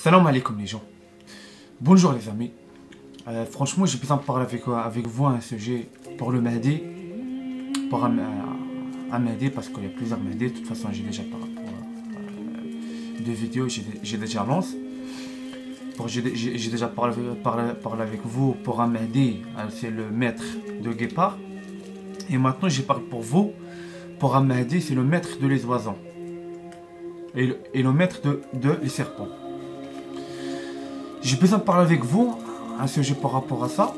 Salam alaikum les gens. Bonjour les amis. Franchement, j'ai besoin de parler avec vous un sujet pour le Mahdi. Pour un Mahdi, parce qu'il y a plusieurs Mahdi. De toute façon, j'ai déjà parlé deux vidéos, j'ai déjà lancé. J'ai déjà parlé avec vous pour un Mahdi, c'est le maître de Guépard. Et maintenant, je parle pour vous. Pour un Mahdi, c'est le maître de les oiseaux. Et le maître de les serpents. J'ai besoin de parler avec vous un sujet par rapport à ça.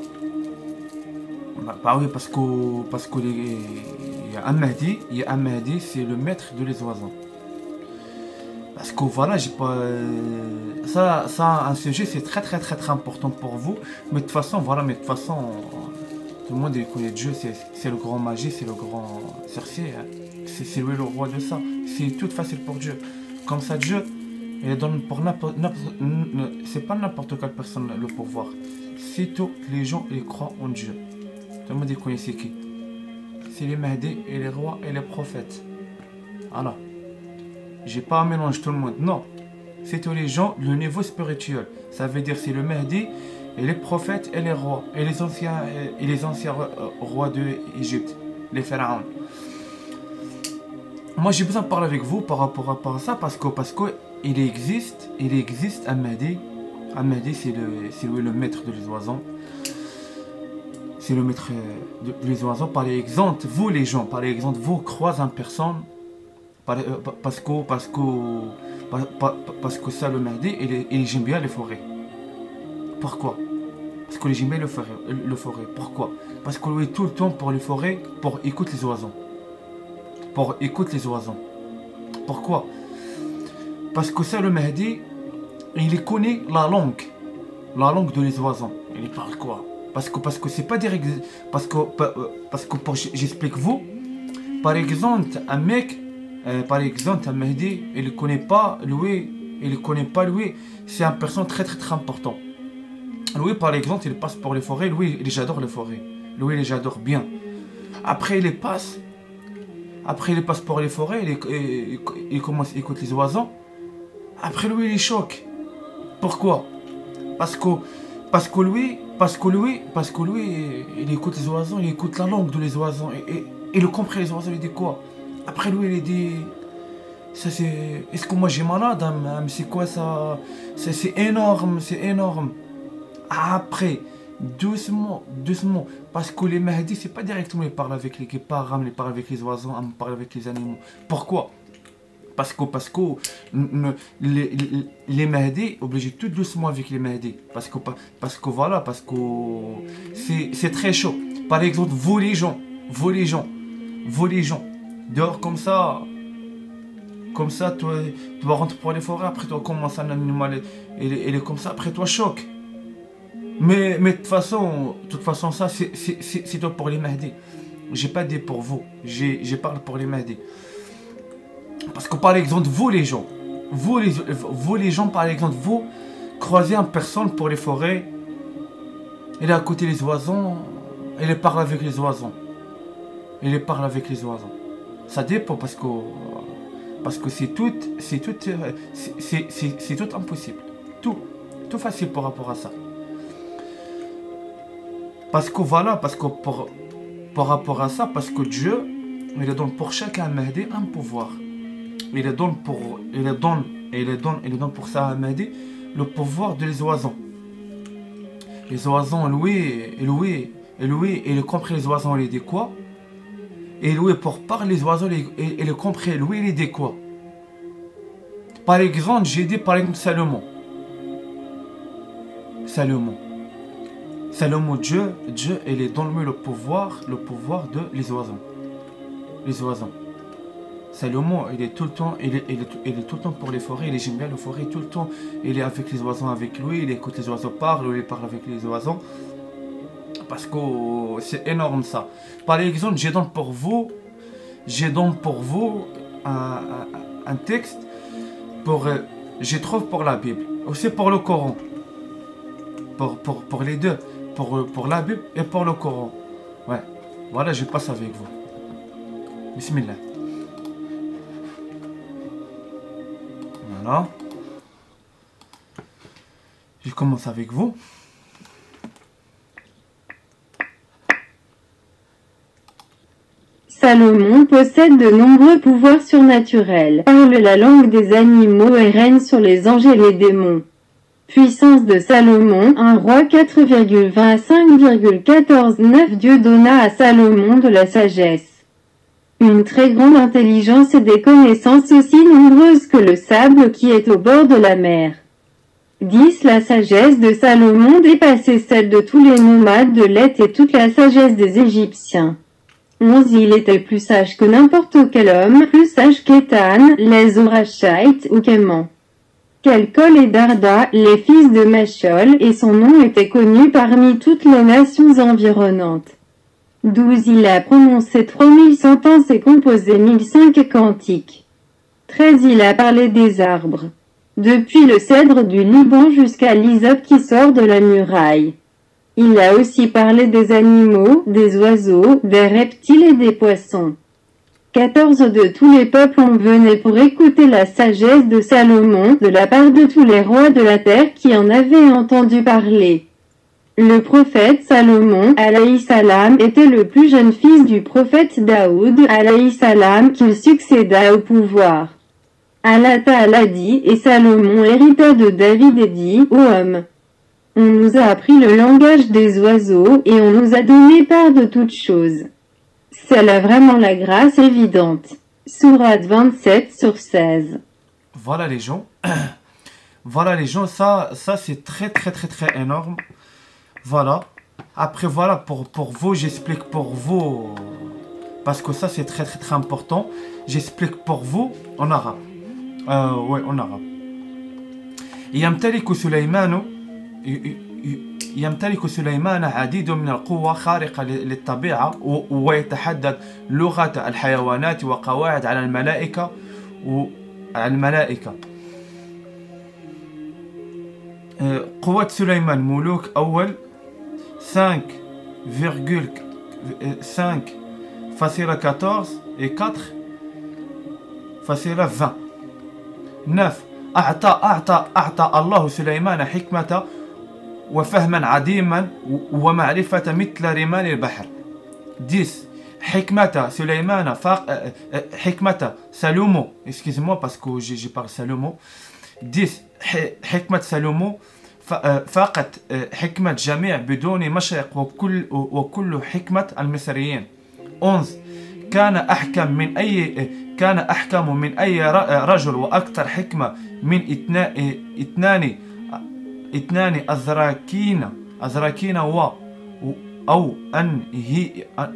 Bah oui, parce que il y a un Mahdi, c'est le maître de les oiseaux. Parce que voilà, j'ai pas ça un sujet, c'est très important pour vous. Mais de toute façon, tout le monde connaît Dieu, c'est le grand magie, c'est le grand sorcier. C'est lui le roi de ça. C'est tout facile pour Dieu. Comme ça, Dieu, il donne pour c'est pas n'importe quelle personne le pouvoir. C'est tous les gens qui croient en Dieu. Tout le monde connaît c'est qui. C'est les Mahdi et les rois et les prophètes. Alors, j'ai pas à mélanger tout le monde. Non, c'est tous les gens le niveau spirituel. Ça veut dire c'est le Mahdi et les prophètes et les rois et les anciens rois d'Égypte, les pharaons. Moi, j'ai besoin de parler avec vous par rapport à ça parce que il existe un Mahdi. Un Mahdi, c'est lui le maître de les oiseaux. C'est le maître de les oiseaux. Par exemple, vous les gens, vous croisez en personne parce que ça, le Mahdi, il aime bien les forêts. Pourquoi? Parce que j'aime bien le forêt. Pourquoi? Parce que lui, tout le temps pour les forêts, pour écouter les oiseaux. Pourquoi? Parce que ça, le Mahdi, il connaît la langue de les oiseaux. Il parle quoi? Parce que c'est pas direct. Parce que j'explique vous. Par exemple, un mec, un Mahdi, il ne connaît pas lui. C'est un personne très important. Lui, par exemple, il passe pour les forêts. Lui, j'adore les forêts. Lui, j'adore bien. Après, il passe pour les forêts. Il commence à écouter les oiseaux. Après, lui, il est choqué. Pourquoi? Parce que lui, il écoute les oiseaux, il écoute la langue de les oiseaux. Et il comprend les oiseaux, il dit quoi? Après, lui, il dit... Ça, c'est... Est-ce que moi, j'ai malade? Hein? C'est quoi ça? C'est énorme. Après, doucement. Parce que les Mahdi, c'est pas directement, ils parlent avec les guépards, ils parlent avec les oiseaux, ils parlent avec les animaux. Pourquoi? Parce que les Mahdi, obligés tout doucement avec les Mahdi. Parce que c'est très chaud. Par exemple, vous les gens, dehors comme ça, toi rentres pour les forêts, après toi commence un animal, il est comme ça, après toi choc. Mais de toute façon ça, c'est toi pour les Mahdi. J'ai pas dit pour vous, j'ai parlé pour les Mahdi. Parce que par exemple, vous les gens, par exemple, vous croisez en personne pour les forêts, il est à côté des oiseaux, il parle avec les oiseaux. Ça dépend parce que c'est tout impossible. Tout facile par rapport à ça. Parce que par rapport à ça, parce que Dieu, il donne pour chacun Mahdi un pouvoir. Il donne pour ça à Mahdi le pouvoir de les oiseaux. Les oiseaux, lui, il comprend les oiseaux, il dit quoi? Et lui, pour parler les oiseaux, il comprend, lui, il dit quoi? Par exemple, j'ai dit Salomon. Dieu, il donne le pouvoir de les oiseaux. Salomon, il est tout le temps pour les forêts, il aime bien les forêts tout le temps. Il est avec les oiseaux avec lui, il écoute les oiseaux parler, il parle avec les oiseaux. Parce que c'est énorme ça. Par exemple, j'ai donne pour vous un texte je trouve pour la Bible, aussi pour le Coran. Pour les deux, pour la Bible et pour le Coran. Ouais, voilà, je passe avec vous. Bismillah. Voilà. Je commence avec vous. Salomon possède de nombreux pouvoirs surnaturels, parle la langue des animaux et règne sur les anges et les démons. Puissance de Salomon, un roi 4,25,149 Dieu donna à Salomon de la sagesse, une très grande intelligence et des connaissances aussi nombreuses que le sable qui est au bord de la mer. 10. La sagesse de Salomon dépassait celle de tous les nomades de l'Est et toute la sagesse des Égyptiens. 11. Il était plus sage que n'importe quel homme, plus sage qu'Étan, les Orachites ou qu'Aimant, Kelkol et Darda, les fils de Machol, et son nom était connu parmi toutes les nations environnantes. 12. Il a prononcé 3000 sentences et composé 1005 cantiques. 13. Il a parlé des arbres, depuis le cèdre du Liban jusqu'à l'hysope qui sort de la muraille. Il a aussi parlé des animaux, des oiseaux, des reptiles et des poissons. 14. De tous les peuples on venait pour écouter la sagesse de Salomon, de la part de tous les rois de la terre qui en avaient entendu parler. Le prophète Salomon, alayhi salam, était le plus jeune fils du prophète Daoud, alayhi salam, qui succéda au pouvoir. Allah Ta'ala dit, et Salomon hérita de David et dit, ô homme, on nous a appris le langage des oiseaux, et on nous a donné part de toutes choses. C'est là vraiment la grâce évidente. Sourate 27/16. Voilà les gens. Voilà les gens, ça c'est très énorme. Voilà. Après voilà, pour vous, j'explique pour vous, parce que ça c'est très important. J'explique pour vous en arabe. Ouais, en arabe. يمتلك سليمان عديد من القوى خارقة للطبيعة ويتحدث لغة الحيوانات وقواعد على الملائكة. قوة سليمان ملوك أول 5,14 et 4,20. 9. أعطى الله سليمان حكمة وفهما عديما ومعرفة مثل رمال البحر. 10. حكمة سالومو, excusez-moi parce que j'ai parlé Salomo. 10. حكمة سالومو فاقت حكمة جميع بدون مشرق وكل حكمة المصريين. 11. كان أحكم من أي رجل وأكثر حكمة من اثنان أزراكين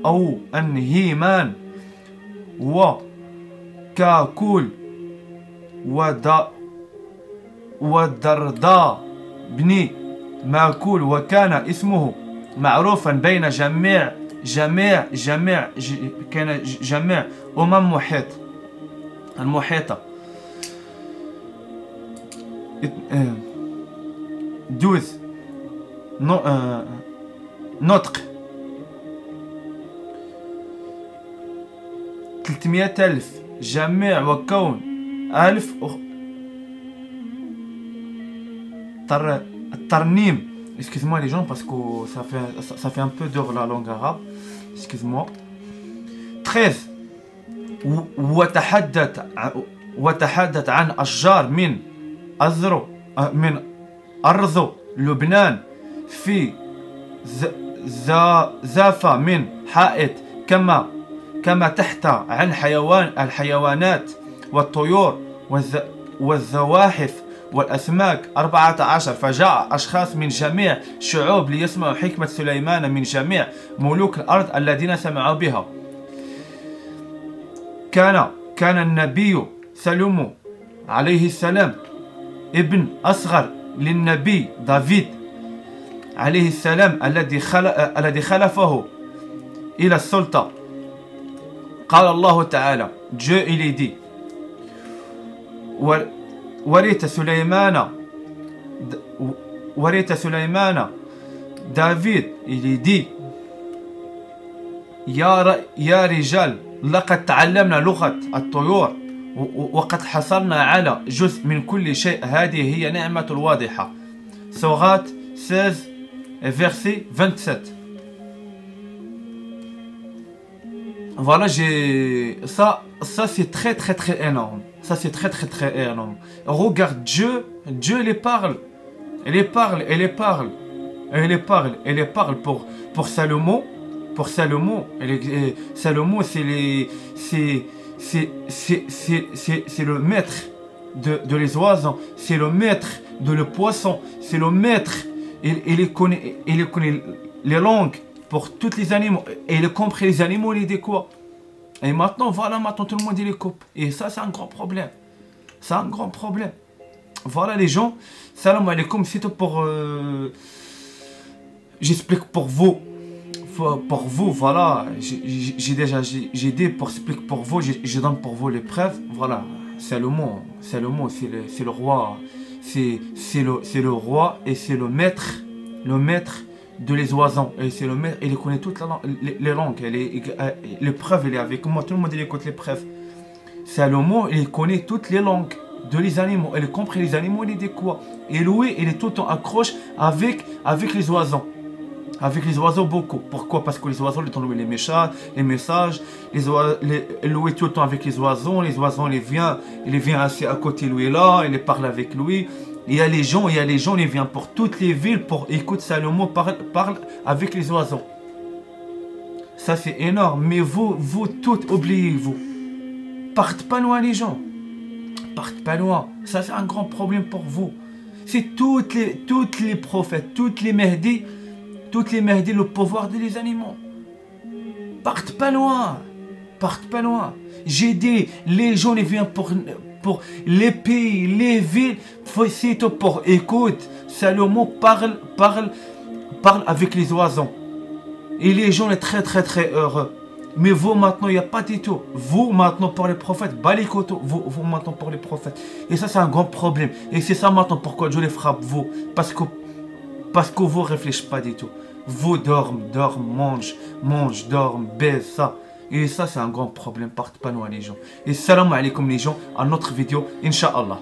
أو أنهيمان وكاكول ودرداء بن ماكول وكان اسمه معروفا بين جميع أمم المحيطة. 12. نطق 300,000 جميع وكون 1000 الترنيم. Excuse-moi les gens parce que ça fait un peu dur la langue arabe. Excuse-moi. 13. وتحدث عن أشجار من أرض لبنان في زافة من حائط كما تحت عن الحيوانات والطيور والزواحف والأسماك. 14. فجاء أشخاص من جميع الشعوب ليسمعوا حكمة سليمان من جميع ملوك الأرض الذين سمعوا بها. كان النبي سلومو عليه السلام ابن أصغر للنبي داوود عليه السلام الذي خلفه إلى السلطة. قال الله تعالى Dieu il est dit ورث سليمان داوود il est dit يا رجال لقد تعلمنا لغة الطيور وقد حصلنا على جزء من كل شيء. هذه هي نعمة واضحة. Sourate 16, verset 27. Voilà, ça c'est très très très énorme. Ça c'est très très très énorme. Regarde Dieu, il les parle. Il les parle pour Salomon. Pour Salomon, Salomon c'est le maître de les oiseaux, c'est le maître de le poisson, c'est le maître. Il connaît les langues pour tous les animaux. Et il comprend les animaux, il dit quoi. Et maintenant, voilà, maintenant tout le monde il les coupe. Et ça, c'est un grand problème. C'est un grand problème. Voilà les gens. Salam alaikum, c'est tout pour... J'explique pour vous. Pour vous, voilà. J'ai dit pour expliquer pour vous, je donne pour vous les preuves. Voilà. Salomon, c'est le roi. C'est le roi et c'est le maître de les oiseaux. Et c'est le maître, il connaît toutes les langues. Les preuves, il est avec moi. Tout le monde il écoute les preuves. Salomon, il connaît toutes les langues de les animaux. Il comprend les animaux, il dit quoi. Et lui, il est tout le temps accroché avec les oiseaux. Avec les oiseaux beaucoup. Pourquoi? Parce que les oiseaux, ils ont les messages. Lui, tout le temps avec les oiseaux. Les oiseaux, il vient assis à côté de lui là. Il parle avec lui. Il y a les gens, ils viennent pour toutes les villes pour écouter Salomon parle avec les oiseaux. Ça, c'est énorme. Mais vous tout oubliez-vous. Partez pas loin, les gens. Partez pas loin. Ça, c'est un grand problème pour vous. C'est toutes les prophètes, toutes les Mahdi, le pouvoir des animaux. Partez pas loin. Partez pas loin. J'ai dit, les gens, ils viennent pour les pays, les villes, c'est tout pour écoute. Salomon parle avec les oiseaux. Et les gens sont très très très heureux. Mais vous maintenant, il n'y a pas du tout. Vous maintenant pour les prophètes, balikoto, vous maintenant pour les prophètes. Et ça c'est un grand problème. Et c'est ça maintenant pourquoi je les frappe vous. Parce que vous ne réfléchissez pas du tout. Vous dormez, mangez, dormez, baisez ça. Et ça c'est un grand problème. Partez pas loin les gens. Et salam alaikum les gens, à notre vidéo, Inch'Allah.